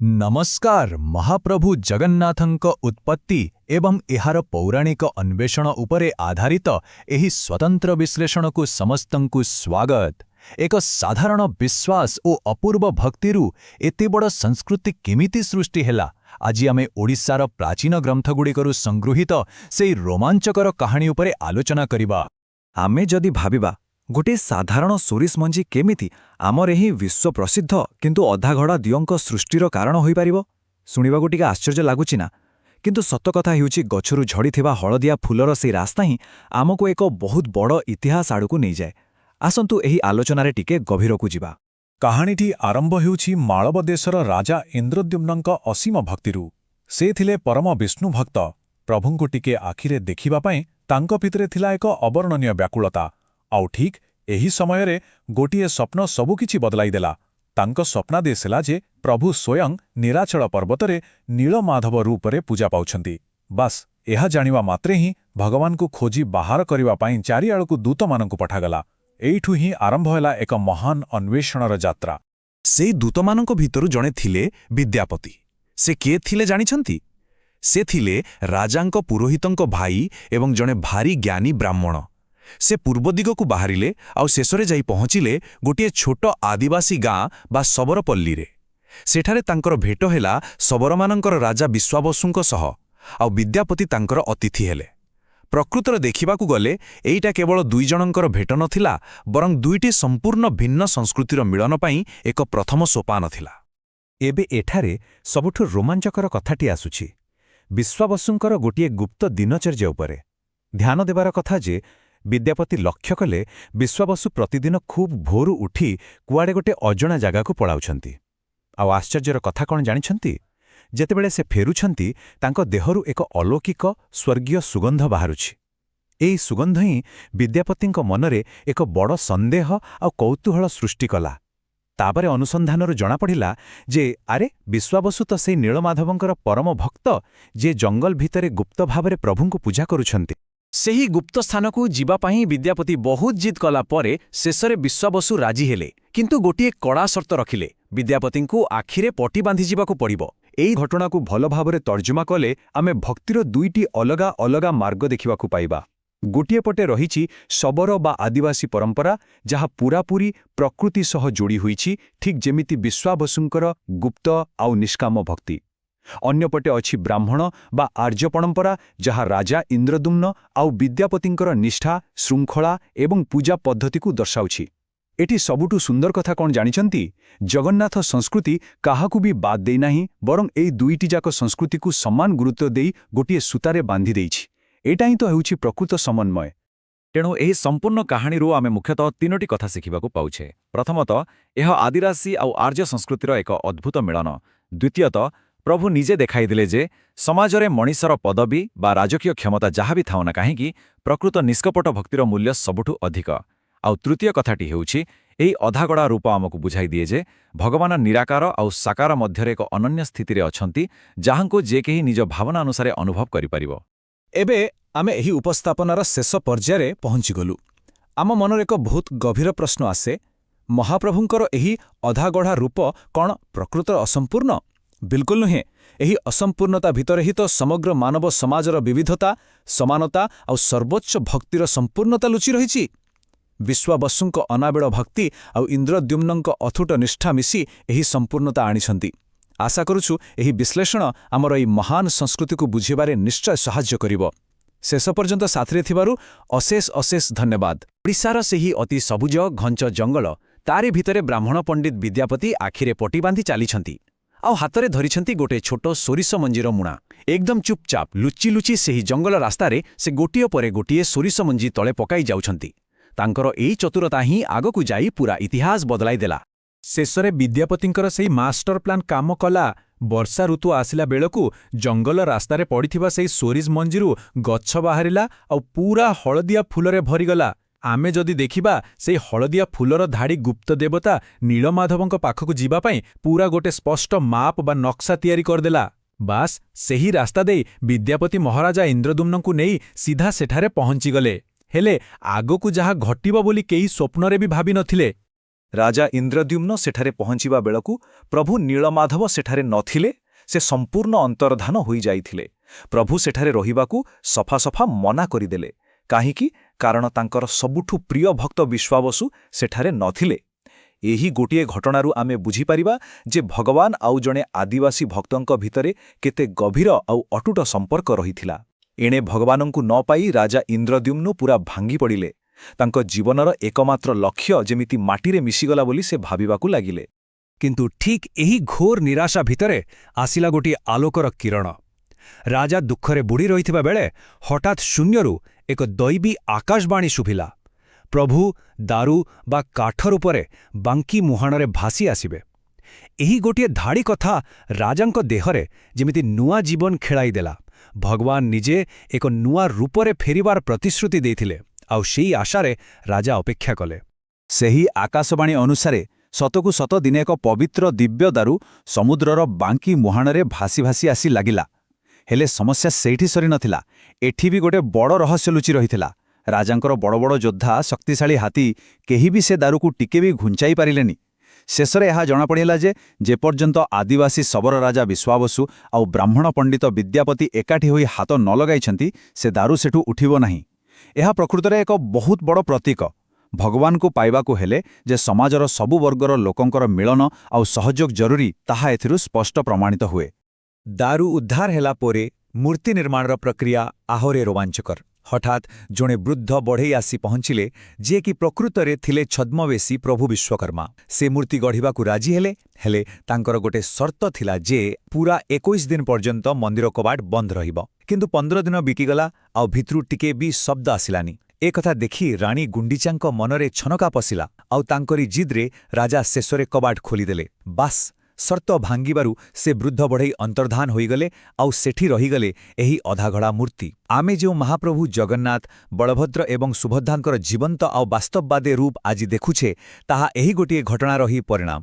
नमस्कार महाप्रभु जगन्नाथଙ୍କ उत्पत्ति एवं एहार पौराणिक अन्वेषण उपरे आधारित एही स्वतंत्र विश्लेषणକୁ समस्तଙ୍କୁ स्वागत। एक साधारण विश्वास ओ अपूर्व भक्तिरु एते बड़ संस्कृति केमिति सृष्टि हेला आज आमे ओडिशार प्राचीन ग्रंथगुड़िकरु संगृहीत सेई रोमांचकर कहानी उपरे आलोचना करिबा। आमे जदि भाबिबा गोटे साधारण सोरिस मंजी केमिति आमर एही विश्व प्रसिद्ध किंतु अधाघड़ा दियंक सृष्टिर कारण होई पारिबो सुनिबा गोटिका आश्चर्य लागुची ना, किंतु सत कथा हेउची गछरु झड़ीथिबा हळदिया फुलर सेई रास्ता ही आमको एक बहुत बड़ इतिहास आड़कू नहीं जाए। आसंतु एही आलोचनारे टिके गभीरकू जिबा। कहानीटी आरंभ हेउची माळव देशर राजा इंद्रद्युम्नଙ୍କ असीम भक्तिरु। से थिले परम विष्णु भक्त। प्रभुଙ୍କୁ टिके आखिरे देखिबा पई तांको भितरे थिला एक अवर्णनीय व्याकुलता। आउ ठीक एही समयरे गोटिए स्वप्न सबुकिछि बदलाई देला। तांको स्वप्नादेश हेला जे प्रभु स्वयं निराचल पर्वतरे नीलमाधव रूपरे पूजा पाउछन्ति। बास एहा जानिवा मात्रे ही भगवान को खोजी बाहर करिवा पई चारिआळकू दूतमानंकु पठागला। एइठु ही आरंभ होला एक महान अन्वेषणर यात्रा। सेई दूतमानंक भितरु जणे थिले विद्यापति। से के थिले जानिछन्ति? से थिले राजांक पुरोहितंक भाई एवं जणे भारी ज्ञानी ब्राह्मण। से पूर्व दिगकू बाहरिले आउ शेषरे जाई पहुँचिले गोटे छोट आदिवासी गाँ बा सबरपल्ली रे। सेठारे तांकर भेट हेला सबरमानंकर राजा विश्वावसुंक सह। आउ विद्यापति तांकर अतिथि हेले। प्रकृतर देखिबाकू गले एइटा केवल दुई जनंकर भेट नथिला, बरं दुईटी संपूर्ण भिन्न संस्कृतिर मिलन पई एक प्रथम सोपान थिला। एबे एठारे सबुठु रोमांचकर कथाटी आसुछि विश्वावसुंकर गोटिए गुप्त दिनचर्या उपरे। ध्यान देबार कथा जे विद्यापति लक्ष्य कले विश्वावसु प्रतिदिन खूब भोरु उठी कुआडे गोटे अजणा जगाकू पळाउछन्ति। आउ आश्चर्यर कथा कौन जानिछन्ति? जेतेबेले से फेरुछन्ति तांको देहरु एक अलौकिक स्वर्गीय सुगंध बाहारुछि। एई सुगंध ही विद्यापतिंक मनरे एक बड़ संदेह आ कौतूहल सृष्टि कला। तापरे अनुसंधानरु जणा पड़िला जे आरे विश्वावसु तो सेई नीलमाधवंकर परम भक्त जे जंगल भितरे गुप्त भावरे प्रभुंकु पूजा करुछन्ति। सेही गुप्त स्थानकू जीवा पाई विद्यापति बहुत जिद कला परे शेषरे विश्वावसु राजी हेले, किंतु गोटिए कड़ा शर्त रखिले विद्यापतिंकु आखिरे पटी बांधी जीवाकू पड़िबो। एई घटनाकू भल भावरे तर्जुमा कले आमे भक्तिर दुईटी अलगा अलगा मार्ग देखिबाकू पाइबा। गोटिए पटे रहिछि शबर बा आदिवासी परंपरा जहा पूरापूरी प्रकृति सह जोड़ी होईछि, ठीक जेमिति विश्वावसुंकर गुप्त आउ निष्काम भक्ति। अन्यपटे अछि ब्राह्मण बा आर्य परंपरा जहा राजा इंद्रद्युम्न आउ विद्यापतिंकर निष्ठा श्रृंखला एवं पूजा पद्धति को दर्शाउछि। एटी सबुठु सुंदर कथा कौन जानिछन्ति? जगन्नाथ संस्कृति काहाकू भी बाद देई नाही, बरं एई दुईटी जाक संस्कृति को समान गुरुत्व देई गोटिए सूतारे बांधी देइछि। एटा ही तो हेउछि प्रकृत समन्वय। तेणु एही संपूर्ण कहानीरू आमे मुख्यतः तीनोटी कथा शिखिबाकू पाउछे। प्रथमतः यह आदिवासी आउ आर्य संस्कृतिर एक अद्भुत मिलन। द्वितीयतः प्रभु निजे देखाई दिले जे समाजरे मणिषर पदवी बा राजकीय क्षमता जहाँ भी थाउना काहींकि प्रकृत निष्कपट भक्तिर मूल्य सबुठु अधिक। आउ तृतीय कथाटी हेउछि एही अधागड़ा रूप आमकू बुझाई दिए जे भगवान निराकार आउ साकार मध्यरे एक अनन्य स्थितिरे अछन्ति जाहांको जे केही निज भावना अनुसारे अनुभव करि परिबो। एबे आमे एही उपस्थापनार शेष पर्यायरे पहुंची गलु। आम मनर एक बहुत गभीर प्रश्न आसे, महाप्रभुंकर एही अधागढ़ा रूप कौन प्रकृतर असंपूर्ण? बिल्कुल नुहे। एही असंपूर्णता भितर ही तो समग्र मानव समाजर विविधता, समानता और सर्वोच्च भक्तिर संपूर्णता लुचि रहिछि। विश्वावसुंक अनाबिल भक्ति और इंद्रद्युम्नଙ୍କ अथुट निष्ठा मिसी एही संपूर्णता आनिछन्ति। आशा करुछु एही विश्लेषण आमर एही महान संस्कृति को बुझिबारे निश्चय सहाय्य करिवो। शेष पर्यंत साथरे थिबारु अशेष अशेष धन्यवाद। ओडिशार सेही अति सबुज घंच जंगल तारि भितरे ब्राह्मण पंडित विद्यापति आखिरे पटी बांधी चालिछन्ति आउ हातरे धरिछन्ति गोटे छोट सोरिष मंजीर मुणा। एकदम चुपचाप लुचि लुचि सेही जंगल रास्तारे से गोटिए परे गोटिए सोरिष मंजी तले पकाई जाउछन्ति। तांकर एई चतुरता ही आगकू जाई पूरा इतिहास बदलाई देला। शेषरे विद्यापतिंकर सेही मास्टर प्लान काम कला। वर्षा ऋतु आसिला बेलकू जंगल रास्तारे पड़िथिबा सेही सोरिष मंजीरु गच्छ बाहरिला आउ पूरा हळदिया फुलरे भरिगला। आमे जदि देखिबा सेही हळदिया फुलर धाड़ी गुप्त देवता नीलमाधवंक पाखकू जीवा पई पूरा गोटे स्पष्ट माप बा नक्शा तैयारी करदेला। बास सेही रास्ता देई विद्यापति महाराजा इंद्रद्युम्नଙ୍କୁ नेई सीधा सेठारे पहुंची गले। हेले आगकू जहा घटिबो बोली केही स्वप्नरे भी भाबी नथिले। ରାଜା ଇନ୍ଦ୍ରଦ୍ୟୁମ୍ନ ସେଠାରେ ପହଞ୍ଚିବା ବେଳକୁ ପ୍ରଭୁ ନୀଳମାଧବ ସେଠାରେ ନଥିଲେ, ସେ ସମ୍ପୂର୍ଣ୍ଣ ଅନ୍ତର୍ଧାନ ହୋଇଯାଇଥିଲେ। ପ୍ରଭୁ ସେଠାରେ ରହିବାକୁ ସଫାସଫା ମନା କରିଦେଲେ। କାହିଁକି? କାରଣ ତାଙ୍କର ସବୁଠୁ ପ୍ରିୟ ଭକ୍ତ ବିଶ୍ୱାବସୁ ସେଠାରେ ନଥିଲେ। ଏହି ଗୋଟିଏ ଘଟଣାରୁ ଆମେ ବୁଝିପାରିବା ଯେ ଭଗବାନ ଆଉ ଜଣେ ଆଦିବାସୀ ଭକ୍ତଙ୍କ ଭିତରେ କେତେ ଗଭୀର ଆଉ ଅଟୁଟ ସମ୍ପର୍କ ରହିଥିଲା। ଏଣେ ଭଗବାନଙ୍କୁ ନ ପାଇ ରାଜା ଇନ୍ଦ୍ରଦ୍ୟୁମ୍ନ ପୁରା ଭାଙ୍ଗି ପଡ଼ିଲେ। ତାଙ୍କ ଜୀବନର ଏକମାତ୍ର ଲକ୍ଷ୍ୟ ଯେମିତି ମାଟିରେ ମିଶିଗଲା ବୋଲି ସେ ଭାବିବାକୁ ଲାଗିଲେ। କିନ୍ତୁ ଠିକ୍ ଏହି ଘୋର ନିରାଶା ଭିତରେ ଆସିଲା ଗୋଟିଏ ଆଲୋକର କିରଣ। ରାଜା ଦୁଃଖରେ ବୁଡ଼ି ରହିଥିବା ବେଳେ ହଠାତ୍ ଶୂନ୍ୟରୁ ଏକ ଦୈବୀ ଆକାଶବାଣୀ ଶୁଭିଲା, ପ୍ରଭୁ ଦାରୁ ବା କାଠ ରୂପରେ ବାଙ୍କି ମୁହାଣରେ ଭାସି ଆସିବେ। ଏହି ଗୋଟିଏ ଧାଡ଼ି କଥା ରାଜାଙ୍କ ଦେହରେ ଯେମିତି ନୂଆ ଜୀବନ ଖେଳାଇଦେଲା। ଭଗବାନ ନିଜେ ଏକ ନୂଆ ରୂପରେ ଫେରିବାର ପ୍ରତିଶ୍ରୁତି ଦେଇଥିଲେ, ଆଉ ସେହି ଆଶାରେ ରାଜା ଅପେକ୍ଷା କଲେ। ସେହି ଆକାଶବାଣୀ ଅନୁସାରେ ସତକୁ ସତ ଦିନେ ଏକ ପବିତ୍ର ଦିବ୍ୟ ଦାରୁ ସମୁଦ୍ରର ବାଙ୍କି ମୁହାଣରେ ଭାସି ଭାସି ଆସି ଲାଗିଲା। ହେଲେ ସମସ୍ୟା ସେଇଠି ସରିନଥିଲା। ଏଠି ବି ଗୋଟେ ବଡ଼ ରହସ୍ୟ ଲୁଚି ରହିଥିଲା। ରାଜାଙ୍କର ବଡ଼ ବଡ଼ ଯୋଦ୍ଧା, ଶକ୍ତିଶାଳୀ ହାତୀ କେହି ବି ସେ ଦାରୁକୁ ଟିକେ ବି ଘୁଞ୍ଚାଇ ପାରିଲେନି। ଶେଷରେ ଏହା ଜଣାପଡ଼ିଲା ଯେ ଯେପର୍ଯ୍ୟନ୍ତ ଆଦିବାସୀ ଶବର ରାଜା ବିଶ୍ୱାବସୁ ଆଉ ବ୍ରାହ୍ମଣ ପଣ୍ଡିତ ବିଦ୍ୟାପତି ଏକାଠି ହୋଇ ହାତ ନ ଲଗାଇଛନ୍ତି, ସେ ଦାରୁ ସେଠୁ ଉଠିବ ନାହିଁ। ଏହା ପ୍ରକୃତରେ ଏକ ବହୁତ ବଡ଼ ପ୍ରତୀକ। ଭଗବାନଙ୍କୁ ପାଇବାକୁ ହେଲେ ଯେ ସମାଜର ସବୁ ବର୍ଗର ଲୋକଙ୍କର ମିଳନ ଆଉ ସହଯୋଗ ଜରୁରୀ, ତାହା ଏଥିରୁ ସ୍ପଷ୍ଟ ପ୍ରମାଣିତ ହୁଏ। ଦାରୁ ଉଦ୍ଧାର ହେଲା ପରେ ମୂର୍ତ୍ତି ନିର୍ମାଣର ପ୍ରକ୍ରିୟା ଆହୁରି ରୋମାଞ୍ଚକର। ହଠାତ୍ ଜଣେ ବୃଦ୍ଧ ବଢ଼େଇ ଆସି ପହଞ୍ଚିଲେ, ଯିଏକି ପ୍ରକୃତରେ ଥିଲେ ଛଦ୍ମବେଶୀ ପ୍ରଭୁ ବିଶ୍ୱକର୍ମା। ସେ ମୂର୍ତ୍ତି ଗଢ଼ିବାକୁ ରାଜି ହେଲେ ତାଙ୍କର ଗୋଟେ ସର୍ତ୍ତ ଥିଲା ଯେ ପୁରା 21 ଦିନ ପର୍ଯ୍ୟନ୍ତ ମନ୍ଦିର କବାଟ ବନ୍ଦ ରହିବ। କିନ୍ତୁ 15 ଦିନ ବିତିଗଲା ଆଉ ଭିତରୁ ଟିକେ ବି ଶବ୍ଦ ଆସିଲାନି। ଏକଥା ଦେଖି ରାଣୀ ଗୁଣ୍ଡିଚାଙ୍କ ମନରେ ଛନକା ପଶିଲା, ଆଉ ତାଙ୍କରି ଜିଦ୍ରେ ରାଜା ଶେଷରେ କବାଟ ଖୋଲିଦେଲେ। ବାସ୍, ସର୍ତ୍ତ ଭାଙ୍ଗିବାରୁ ସେ ବୃଦ୍ଧ ବଢ଼େଇ ଅନ୍ତର୍ଧାନ ହୋଇଗଲେ, ଆଉ ସେଠି ରହିଗଲେ ଏହି ଅଧାଗଢ଼ା ମୂର୍ତ୍ତି। ଆମେ ଯେଉଁ ମହାପ୍ରଭୁ ଜଗନ୍ନାଥ, ବଳଭଦ୍ର ଏବଂ ସୁଭଦ୍ରାଙ୍କର ଜୀବନ୍ତ ଆଉ ବାସ୍ତବବାଦୀ ରୂପ ଆଜି ଦେଖୁଛେ, ତାହା ଏହି ଗୋଟିଏ ଘଟଣାର ହିଁ ପରିଣାମ।